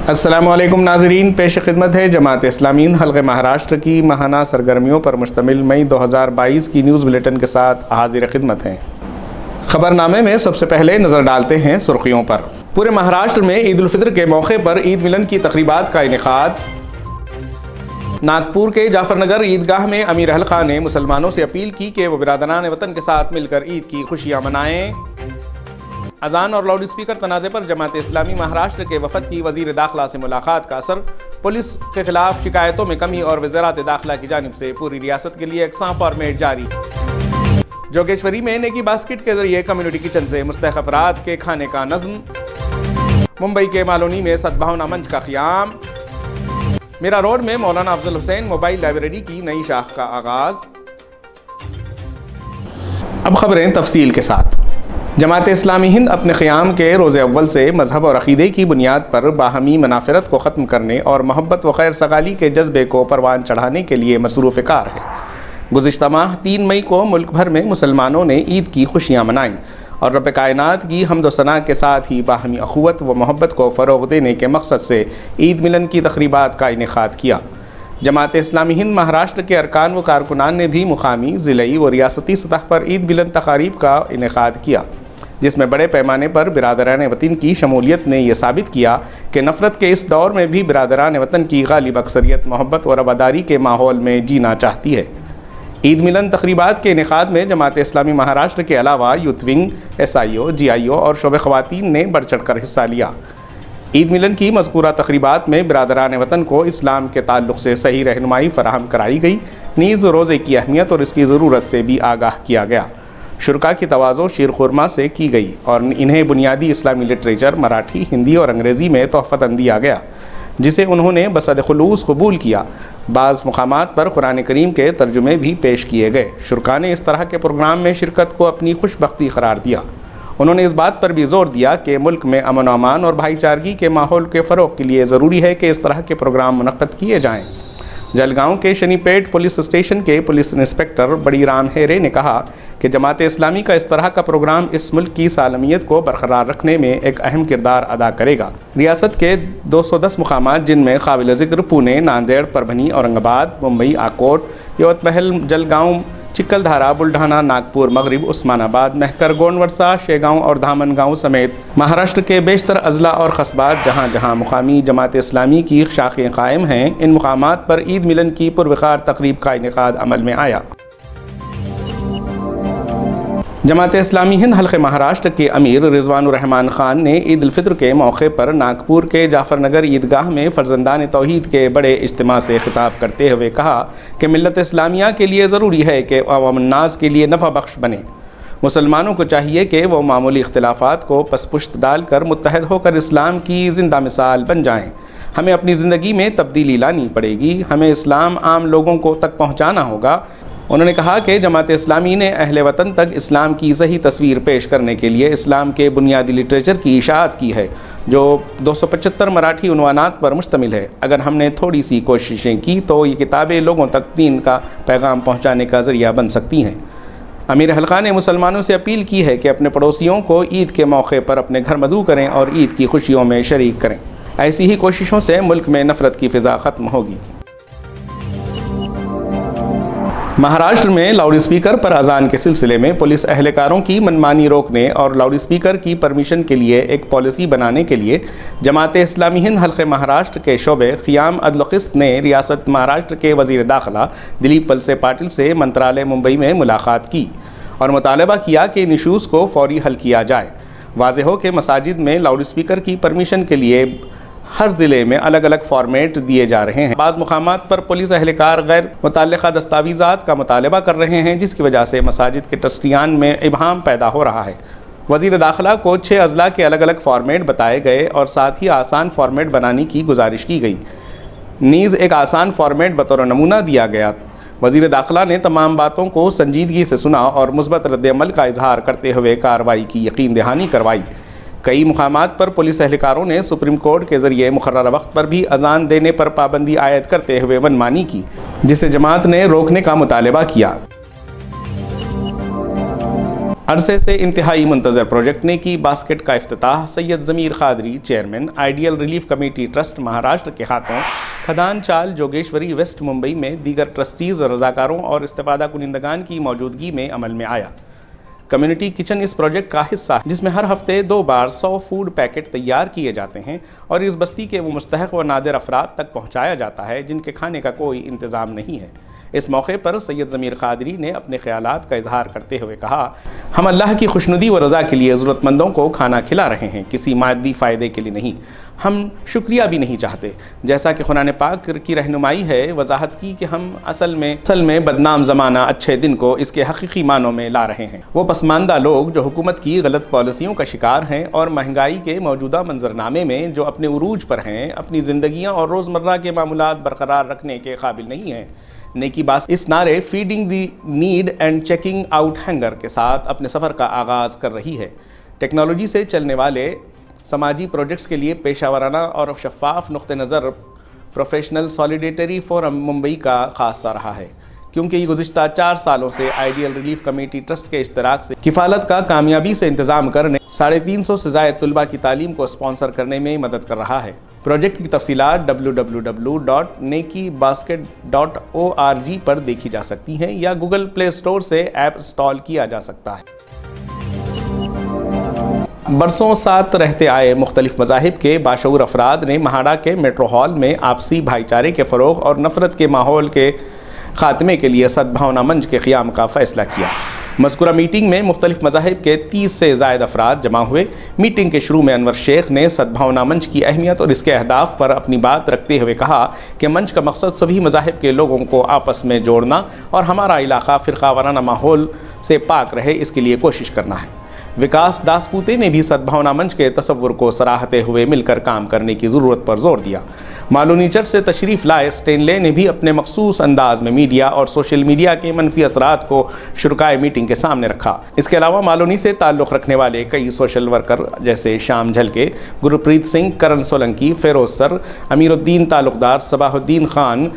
अस्सलामुअलैकुम नाज़रीन, पेश खिदमत है जमात इस्लामी हिंद हल्क़े महाराष्ट्र की माहाना सरगर्मियों पर मुश्तमिल मई 2022 की न्यूज़ बुलेटिन के साथ हाजिर खिदमत हैं। खबरनामे में सबसे पहले नज़र डालते हैं सुर्खियों पर। पूरे महाराष्ट्र में ईद उल फितर के मौके पर ईद मिलन की तकरीबात का इनेकाद। नागपुर के जाफरनगर ईदगाह में अमीर अहल खां ने मुसलमानों से अपील की कि वो बिरादरान वतन के साथ मिलकर ईद की खुशियाँ मनाएँ। अजान और लाउड स्पीकर तनाज़े पर जमात इस्लामी महाराष्ट्र के वफद की वज़ीर दाखिला से मुलाकात का असर। पुलिस के खिलाफ शिकायतों में कमी और वज़ारत दाखिला की जानिब से पूरी रियासत के लिए यकसां फॉर्मेट जारी। जोगेश्वरी में नेकी बास्केट के जरिए कम्युनिटी किचन से मुस्तहक़ अफराद के खाने का नज़्म। मुंबई के मालोनी में सद्भावना मंच का क़याम। मीरा रोड में मौलाना अफजल हुसैन मोबाइल लाइब्रेरी की नई शाख का आगाज़। अब खबरें तफसील के साथ। जमात इस्लामी हिंद अपने क़याम के रोज़े अव्वल से मजहब और अक़ीदे की बुनियाद पर बाहमी मनाफ़रत को ख़त्म करने और मोहब्बत व खैर सगाली के जज्बे को परवान चढ़ाने के लिए मसरूफ़ कार है। गुज़िश्ता माह 3 मई को मुल्क भर में मुसलमानों ने ईद की खुशियाँ मनाईं और रब कायनात की हम्द व सना के साथ ही बाहमी अख़ुवत व मोहब्बत को फ़रोग़ देने के मकसद से ईद मिलन की तक़रीबात का इनेकाद किया। जमात इस्लामी हिंद महाराष्ट्र के अरकान व कारकुनान ने भी मुकामी, ज़िलई व रियासती सतह पर ईद मिलन तक़ारीब का इनेकाद किया, जिसमें बड़े पैमाने पर बिरादरान वतन की शमूलियत ने यह साबित किया कि नफ़रत के इस दौर में भी बिरादरान वतन की गालिब अक्सरियत मोहब्बत व रवादारी के माहौल में जीना चाहती है। ईद मिलन तक़रीबात के इनेकाद में जमात इस्लामी महाराष्ट्र के अलावा यूथ विंग, SIO, GIO और शोबे ख़वातीन ने बढ़ चढ़ कर हिस्सा लिया। ईद मिलन की मज़कूरा तक़रीबात में बिरादरान वतन को इस्लाम के ताल्लुक़ से सही रहनुमाई फ़राहम कराई गई, नीज़ रोज़े की अहमियत और इसकी ज़रूरत से भी आगाह किया गया। शुरका की तवाज़ो शीर खुरमा से की गई और इन्हें बुनियादी इस्लामी लिटरेचर मराठी, हिंदी और अंग्रेज़ी में तोहफ़तन दिया गया, जिसे उन्होंने बसद खुलूस कबूल किया। बाज़ मुकामात पर कुरान करीम के तर्जुमे भी पेश किए गए। शुरका ने इस तरह के प्रोग्राम में शिरकत को अपनी खुशबख्ती करार दिया। उन्होंने इस बात पर भी ज़ोर दिया कि मुल्क में अमन अमान और भाईचारगी के माहौल के फ़रोग़ के लिए ज़रूरी है कि इस तरह के प्रोग्राम मुनक़्क़द किए जाएँ। जलगांव के शनीपेट पुलिस स्टेशन के पुलिस इंस्पेक्टर बड़ी राम हेरे ने कहा कि जमात इस्लामी का इस तरह का प्रोग्राम इस मुल्क की सालमियत को बरकरार रखने में एक अहम किरदार अदा करेगा। रियासत के 210 मुकामात, जिनमें काबिल ज़िक्र पुणे, नांदेड़, परभनी, औरंगाबाद, मुंबई, आकोट, यवतमहल, जलगांव, चिक्कलधारा, बुल्ढाना, नागपुर, मगरिब, उस्मानाबाद, महकर, गोंडवरसा, शेगांव और धामनगांव समेत महाराष्ट्र के बेशतर अजला और कस्बात जहाँ जहाँ मुकामी जमात इस्लामी की शाखें कायम हैं, इन मुकामात पर ईद मिलन की पुरवकार तकरीब का इनेकाद अमल में आया। जमात इस्लामी हिंद हल्क़े महाराष्ट्र के अमीर रिजवानुर रहमान ख़ान ने ईद उल फितर के मौके पर नागपुर के जाफरनगर ईदगाह में फ़र्जंदान तौहीद के बड़े इज्तिमा से खिताब करते हुए कहा कि मिल्लत इस्लामिया के लिए ज़रूरी है कि अवाम अन्नास के लिए नफ़ा बख्श बने। मुसलमानों को चाहिए कि वो मामूली इख्तिलाफ़ात को पसपुश्त डालकर मुत्तहद होकर इस्लाम की ज़िंदा मिसाल बन जाएँ। हमें अपनी ज़िंदगी में तब्दीली लानी पड़ेगी, हमें इस्लाम आम लोगों को तक पहुँचाना होगा। उन्होंने कहा कि जमात इस्लामी ने अहले वतन तक इस्लाम की सही तस्वीर पेश करने के लिए इस्लाम के बुनियादी लिटरेचर की इशाअत की है, जो 275 मराठी उन्वानात पर मुश्तमिल है। अगर हमने थोड़ी सी कोशिशें की तो ये किताबें लोगों तक दीन का पैगाम पहुँचाने का ज़रिया बन सकती हैं। अमीर अहल खां ने मुसलमानों से अपील की है कि अपने पड़ोसियों को ईद के मौके पर अपने घर मदऊ करें और ईद की खुशियों में शरीक करें। ऐसी ही कोशिशों से मुल्क में नफ़रत की फ़िज़ा ख़त्म होगी। महाराष्ट्र में लाउड स्पीकर पर अजान के सिलसिले में पुलिस अहलकारों की मनमानी रोकने और लाउड स्पीकर की परमिशन के लिए एक पॉलिसी बनाने के लिए जमात इस्लामी हिंद हल्क़े महाराष्ट्र के शोबे क़ियाम अदल क़िस्त ने रियासत महाराष्ट्र के वज़ीर दाखिला दिलीप वलसे पाटिल से मंत्रालय मुंबई में मुलाकात की और मुतालबा किया कि इन इशूज़ को फ़ौरी हल किया जाए। वाज़ेह हो कि मसाजिद में लाउड स्पीकर की परमिशन के लिए हर ज़िले में अलग अलग फॉर्मेट दिए जा रहे हैं। बाज़ मुकामात पर पुलिस अहलकार गैर मुतल्लिक़ा दस्तावेज़ात का मुतालबा कर रहे हैं, जिसकी वजह से मसाजिद के ट्रस्टियान में इबहाम पैदा हो रहा है। वज़ीर दाखिला को 6 अज़ला के अलग अलग फॉर्मेट बताए गए और साथ ही आसान फॉर्मेट बनाने की गुजारिश की गई। नीज़ एक आसान फॉर्मेट बतौर नमूना दिया गया। वज़ीर दाखिला ने तमाम बातों को संजीदगी से सुना और मुस्बत रद्द-ए-अमल का इजहार करते हुए कार्रवाई की यकीन दहानी करवाई। कई मुकामात पर पुलिस एहलकारों ने सुप्रीम कोर्ट के ज़रिए मुकर्रर वक्त पर भी अजान देने पर पाबंदी आयद करते हुए मनमानी की, जिसे जमात ने रोकने का मुतालबा किया। अरसे से इंतहाई मुंतज़र प्रोजेक्ट नेकी बास्केट का इफ्तिताह Syed Zameer Qadri chairman ideal relief committee trust Maharashtra के हाथों खदान चाल जोगेश्वरी वेस्ट मुंबई में दीगर ट्रस्टीज़, रज़ाकारों और इस्तिफ़ादा कुनिंदगान की मौजूदगी में अमल में आया। कम्युनिटी किचन इस प्रोजेक्ट का हिस्सा है जिसमें हर हफ्ते 2 बार 100 फूड पैकेट तैयार किए जाते हैं और इस बस्ती के वो मुस्तहक़ व नादिर अफराद तक पहुँचाया जाता है जिनके खाने का कोई इंतज़ाम नहीं है। इस मौके पर सैयद ज़मीर क़ादरी ने अपने ख़यालात का इजहार करते हुए कहा, हम अल्लाह की खुशनुदी व रज़ा के लिए ज़रूरतमंदों को खाना खिला रहे हैं, किसी मादी फ़ायदे के लिए नहीं। हम शुक्रिया भी नहीं चाहते। जैसा कि कुरान पाक की रहनुमाई है, वजाहत की कि हम असल में बदनाम ज़माना अच्छे दिन को इसके हकीकी मानों में ला रहे हैं। वो पसमानदा लोग जो हुकूमत की गलत पॉलिसियों का शिकार हैं और महंगाई के मौजूदा मंजरनामे में जो अपने उरूज पर हैं, अपनी ज़िंदगियाँ और रोज़मर्रा के मामूलात बरकरार रखने के काबिल नहीं हैं। नेकी बास इस नारे feeding the need and checking out hanger के साथ अपने सफ़र का आगाज़ कर रही है। टेक्नोलॉजी से चलने वाले समाजी प्रोजेक्ट्स के लिए पेशावराना और शफ़ाफ नुक़्ते नज़र प्रोफेशनल सॉलिडेटरी फोरम मुंबई का खासा रहा है, क्योंकि ये गुज़िश्ता 4 सालों से आइडियल रिलीफ कमेटी ट्रस्ट के इश्तराक से किफ़ालत का कामयाबी से इंतज़ाम करने 350 से ज़ायद तुलबा की तालीम को स्पॉन्सर करने में मदद कर रहा है। प्रोजेक्ट की तफसीलात www.nekibasket.org पर देखी जा सकती हैं या गूगल प्ले स्टोर से ऐप इंस्टॉल किया जा सकता है। बरसों साथ रहते आए मुख्तलिफ मज़ाहिब के बाशऊर अफराद ने महाड़ा के मेट्रो हॉल में आपसी भाईचारे के फ़रोग़ और नफ़रत के माहौल के ख़ात्मे के लिए सद्भावना मंच के क़याम का फ़ैसला किया। मज़कूरा मीटिंग में मुख्तलिफ मज़ाहिब के 30 से ज़ायद अफराद जमा हुए। मीटिंग के शुरू में अनवर शेख ने सद्भावना मंच की अहमियत और इसके अहदाफ पर अपनी बात रखते हुए कहा कि मंच का मकसद सभी मज़ाहिब के लोगों को आपस में जोड़ना और हमारा इलाक़ा फ़िरक़ा वाराना माहौल से पाक रहे, इसके लिए कोशिश करना है। विकास दासपूते ने भी सद्भावना मंच के तसव्वुर को सराहते हुए मिलकर काम करने की ज़रूरत पर जोर दिया। मालूनी चर्च से तशरीफ़ लाए स्टेनले ने भी अपने मखसूस अंदाज में मीडिया और सोशल मीडिया के मनफी असरात को शुरकाए मीटिंग के सामने रखा। इसके अलावा मालूनी से ताल्लुक़ रखने वाले कई सोशल वर्कर जैसे श्याम झलके, गुरप्रीत सिंह, करण Solanki, Feroze sir, Amiruddin Talukdar, Sabahuddin Khan,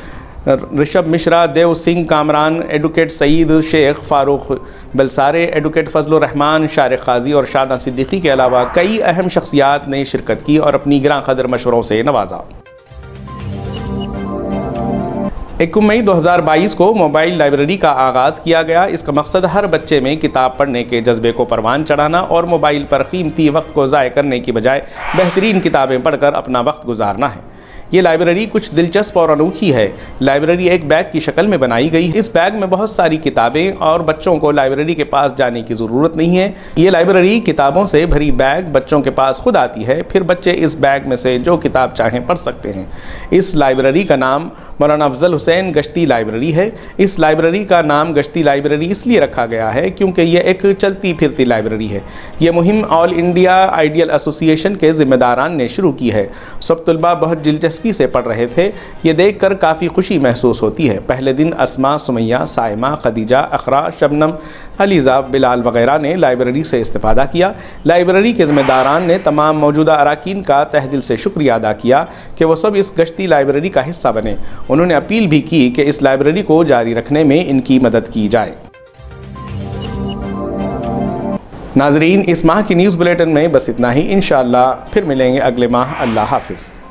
Rishabh Mishra, Dev Singh Kamran, advocate Saeed Sheikh, Farooq बलसारे, advocate Fazlur Rahman, Shariq क़ाज़ी और शादा सिद्दीकी के अलावा कई अहम शख्सियात ने शिरकत की और अपनी गिरां क़दर मशवरों से नवाजा। 1 मई 2022 को मोबाइल लाइब्रेरी का आगाज़ किया गया। इसका मकसद हर बच्चे में किताब पढ़ने के जज्बे को परवान चढ़ाना और मोबाइल पर कीमती वक्त को ज़ाय करने की बजाय बेहतरीन किताबें पढ़कर अपना वक्त गुजारना है। ये लाइब्रेरी कुछ दिलचस्प और अनोखी है। लाइब्रेरी एक बैग की शक्ल में बनाई गई है। इस बैग में बहुत सारी किताबें और बच्चों को लाइब्रेरी के पास जाने की ज़रूरत नहीं है। ये लाइब्रेरी किताबों से भरी बैग बच्चों के पास खुद आती है, फिर बच्चे इस बैग में से जो किताब चाहें पढ़ सकते हैं। इस लाइब्रेरी का नाम मौलाना अफजल हुसैन गश्ती लाइब्रेरी है। इस लाइब्रेरी का नाम गश्ती लाइब्रेरी इसलिए रखा गया है क्योंकि यह एक चलती फिरती लाइब्रेरी है। यह मुहिम ऑल इंडिया आइडियल एसोसिएशन के ज़िम्मेदारान ने शुरू की है। सब तुलबा बहुत दिलचस्पी से पढ़ रहे थे। ये देखकर काफ़ी खुशी महसूस होती है। पहले दिन अस्मा, सुमैया, साइमा, खदीजा, अखरा, शबनम, अलीज़ा, बिलाल वगैरह ने लाइब्रेरी से इस्तिफ़ादा किया। लाइब्रेरी के ज़िम्मेदारान ने तमाम मौजूदा अराकीन का तहे दिल से शुक्रिया अदा किया कि वो सब इस गश्ती लाइब्रेरी का हिस्सा बने। उन्होंने अपील भी की कि इस लाइब्रेरी को जारी रखने में इनकी मदद की जाए। नाज़रीन, इस माह की न्यूज़ बुलेटिन में बस इतना ही। इंशाअल्लाह फिर मिलेंगे अगले माह। अल्लाह हाफ़िज़।